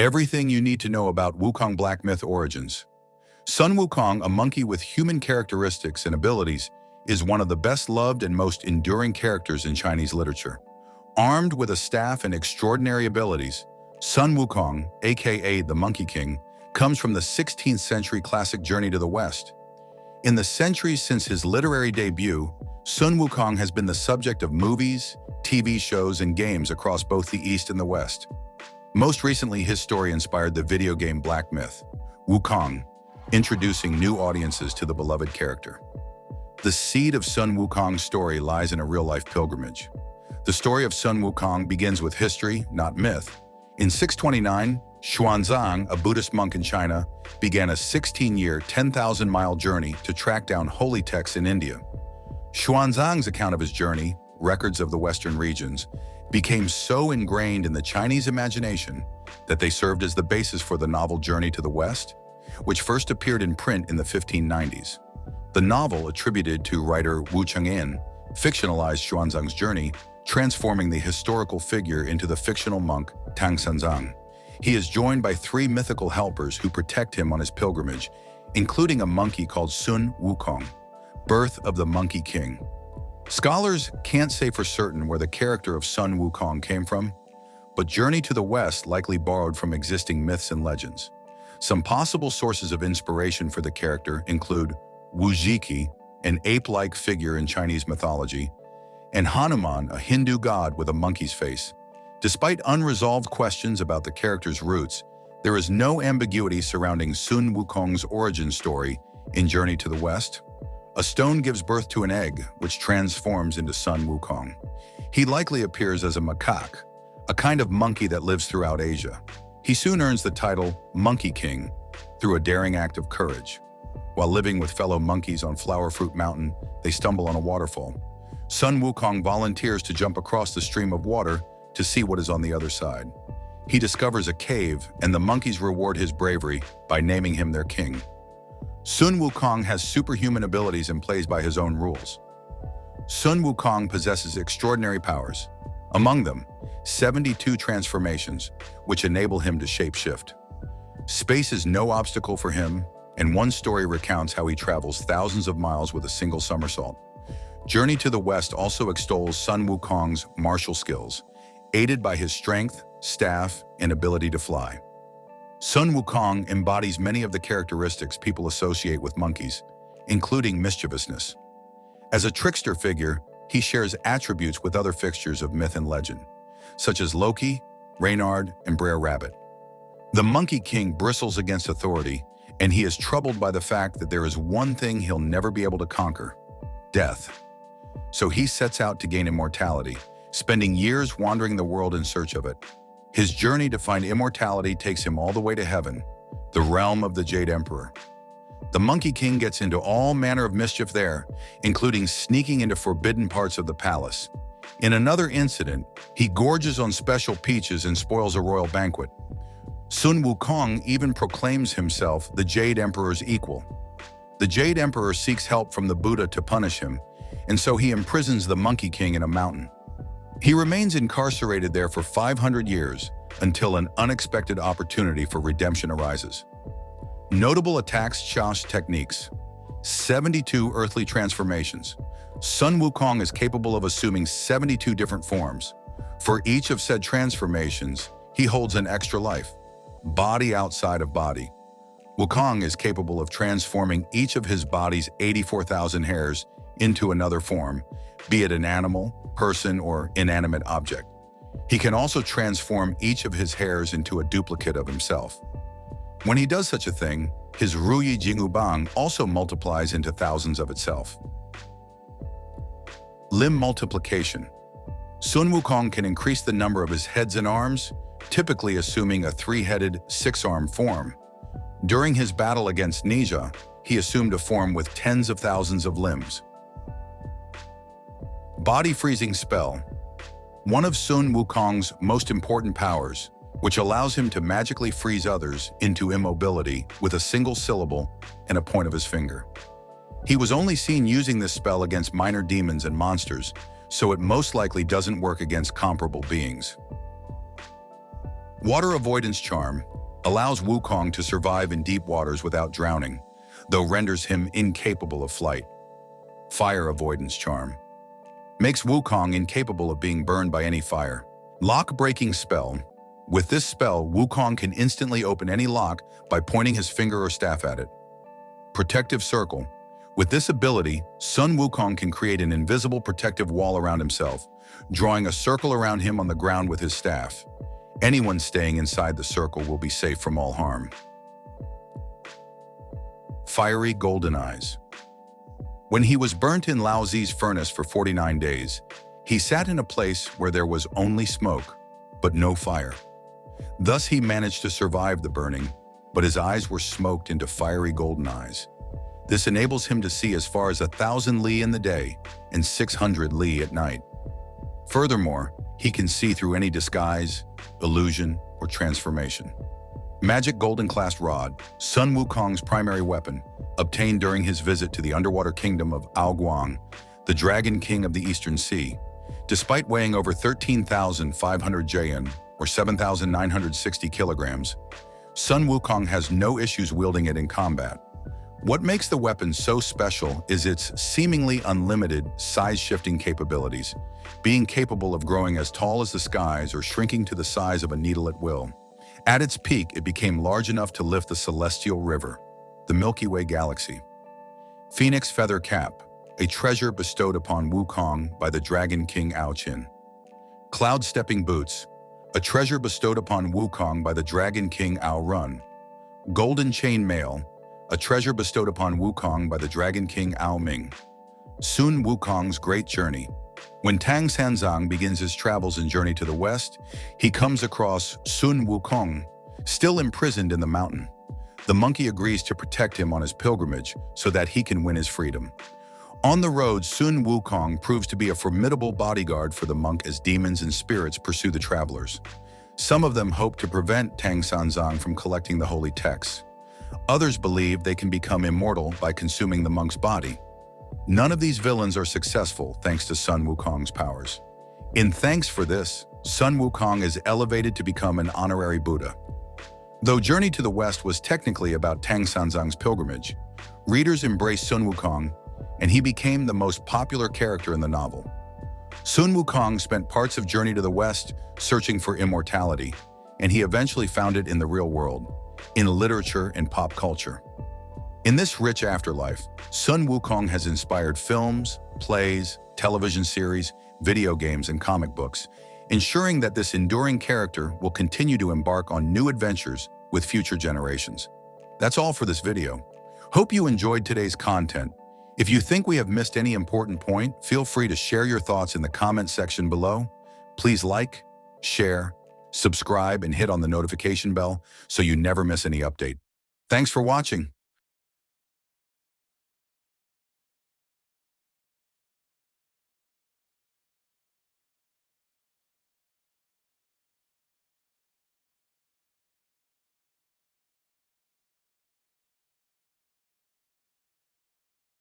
Everything you need to know about Wukong Black Myth origins. Sun Wukong, a monkey with human characteristics and abilities, is one of the best-loved and most enduring characters in Chinese literature. Armed with a staff and extraordinary abilities, Sun Wukong, aka the Monkey King, comes from the 16th century classic Journey to the West. In the centuries since his literary debut, Sun Wukong has been the subject of movies, TV shows, and games across both the East and the West. Most recently, his story inspired the video game Black Myth, Wukong, introducing new audiences to the beloved character. The seed of Sun Wukong's story lies in a real-life pilgrimage. The story of Sun Wukong begins with history, not myth. In 629, Xuanzang, a Buddhist monk in China, began a 16-year, 10,000-mile journey to track down holy texts in India. Xuanzang's account of his journey, Records of the Western Regions, became so ingrained in the Chinese imagination that they served as the basis for the novel Journey to the West, which first appeared in print in the 1590s. The novel, attributed to writer Wu Cheng'an, fictionalized Xuanzang's journey, transforming the historical figure into the fictional monk Tang Sanzang. He is joined by three mythical helpers who protect him on his pilgrimage, including a monkey called Sun Wukong, birth of the Monkey King. Scholars can't say for certain where the character of Sun Wukong came from, but Journey to the West likely borrowed from existing myths and legends. Some possible sources of inspiration for the character include Wuzhiki, an ape-like figure in Chinese mythology, and Hanuman, a Hindu god with a monkey's face. Despite unresolved questions about the character's roots, there is no ambiguity surrounding Sun Wukong's origin story in Journey to the West. A stone gives birth to an egg, which transforms into Sun Wukong. He likely appears as a macaque, a kind of monkey that lives throughout Asia. He soon earns the title Monkey King through a daring act of courage. While living with fellow monkeys on Flower Fruit Mountain, they stumble on a waterfall. Sun Wukong volunteers to jump across the stream of water to see what is on the other side. He discovers a cave, and the monkeys reward his bravery by naming him their king. Sun Wukong has superhuman abilities and plays by his own rules. Sun Wukong possesses extraordinary powers. Among them, 72 transformations, which enable him to shapeshift. Space is no obstacle for him, and one story recounts how he travels thousands of miles with a single somersault. Journey to the West also extols Sun Wukong's martial skills, aided by his strength, staff, and ability to fly. Sun Wukong embodies many of the characteristics people associate with monkeys, including mischievousness. As a trickster figure, he shares attributes with other fixtures of myth and legend, such as Loki, Reynard, and Brer Rabbit. The Monkey King bristles against authority, and he is troubled by the fact that there is one thing he'll never be able to conquer: death. So he sets out to gain immortality, spending years wandering the world in search of it. His journey to find immortality takes him all the way to heaven, the realm of the Jade Emperor. The Monkey King gets into all manner of mischief there, including sneaking into forbidden parts of the palace. In another incident, he gorges on special peaches and spoils a royal banquet. Sun Wukong even proclaims himself the Jade Emperor's equal. The Jade Emperor seeks help from the Buddha to punish him, and so he imprisons the Monkey King in a mountain. He remains incarcerated there for 500 years until an unexpected opportunity for redemption arises. Notable attacks techniques. 72 earthly transformations. Sun Wukong is capable of assuming 72 different forms. For each of said transformations, he holds an extra life, body outside of body. Wukong is capable of transforming each of his body's 84,000 hairs into another form, be it an animal, person, or inanimate object. He can also transform each of his hairs into a duplicate of himself. When he does such a thing, his Ruyi Jingubang also multiplies into thousands of itself. Limb multiplication. Sun Wukong can increase the number of his heads and arms, typically assuming a three-headed, six-armed form. During his battle against Nija, he assumed a form with tens of thousands of limbs. Body freezing spell. One of Sun Wukong's most important powers, which allows him to magically freeze others into immobility with a single syllable and a point of his finger. He was only seen using this spell against minor demons and monsters, so it most likely doesn't work against comparable beings. Water avoidance charm allows Wukong to survive in deep waters without drowning, though renders him incapable of flight. Fire avoidance charm makes Wukong incapable of being burned by any fire. Lock-breaking spell. With this spell, Wukong can instantly open any lock by pointing his finger or staff at it. Protective circle. With this ability, Sun Wukong can create an invisible protective wall around himself, drawing a circle around him on the ground with his staff. Anyone staying inside the circle will be safe from all harm. Fiery golden eyes. When he was burnt in Lao Zi's furnace for 49 days, he sat in a place where there was only smoke, but no fire. Thus he managed to survive the burning, but his eyes were smoked into fiery golden eyes. This enables him to see as far as 1,000 li in the day and 600 li at night. Furthermore, he can see through any disguise, illusion, or transformation. Magic Golden-Clasped Rod, Sun Wukong's primary weapon, obtained during his visit to the underwater kingdom of Guang, the Dragon King of the Eastern Sea. Despite weighing over 13,500 jayan, or 7,960 kilograms, Sun Wukong has no issues wielding it in combat. What makes the weapon so special is its seemingly unlimited size-shifting capabilities, being capable of growing as tall as the skies or shrinking to the size of a needle at will. At its peak, it became large enough to lift the celestial river, the Milky Way galaxy. Phoenix Feather Cap, a treasure bestowed upon Wukong by the Dragon King Qin. Cloud-stepping boots, a treasure bestowed upon Wukong by the Dragon King Run. Golden chain mail, a treasure bestowed upon Wukong by the Dragon King Ming. Sun Wukong's great journey. When Tang Sanzang begins his travels and journey to the west, he comes across Sun Wukong, still imprisoned in the mountain. The monkey agrees to protect him on his pilgrimage so that he can win his freedom. On the road, Sun Wukong proves to be a formidable bodyguard for the monk as demons and spirits pursue the travelers. Some of them hope to prevent Tang Sanzang from collecting the holy texts. Others believe they can become immortal by consuming the monk's body. None of these villains are successful thanks to Sun Wukong's powers. In thanks for this, Sun Wukong is elevated to become an honorary Buddha. Though Journey to the West was technically about Tang Sanzang's pilgrimage, readers embraced Sun Wukong, and he became the most popular character in the novel. Sun Wukong spent parts of Journey to the West searching for immortality, and he eventually found it in the real world, in literature and pop culture. In this rich afterlife, Sun Wukong has inspired films, plays, television series, video games, and comic books, ensuring that this enduring character will continue to embark on new adventures with future generations. That's all for this video. Hope you enjoyed today's content. If you think we have missed any important point, feel free to share your thoughts in the comment section below. Please like, share, subscribe, and hit on the notification bell so you never miss any update. Thanks for watching.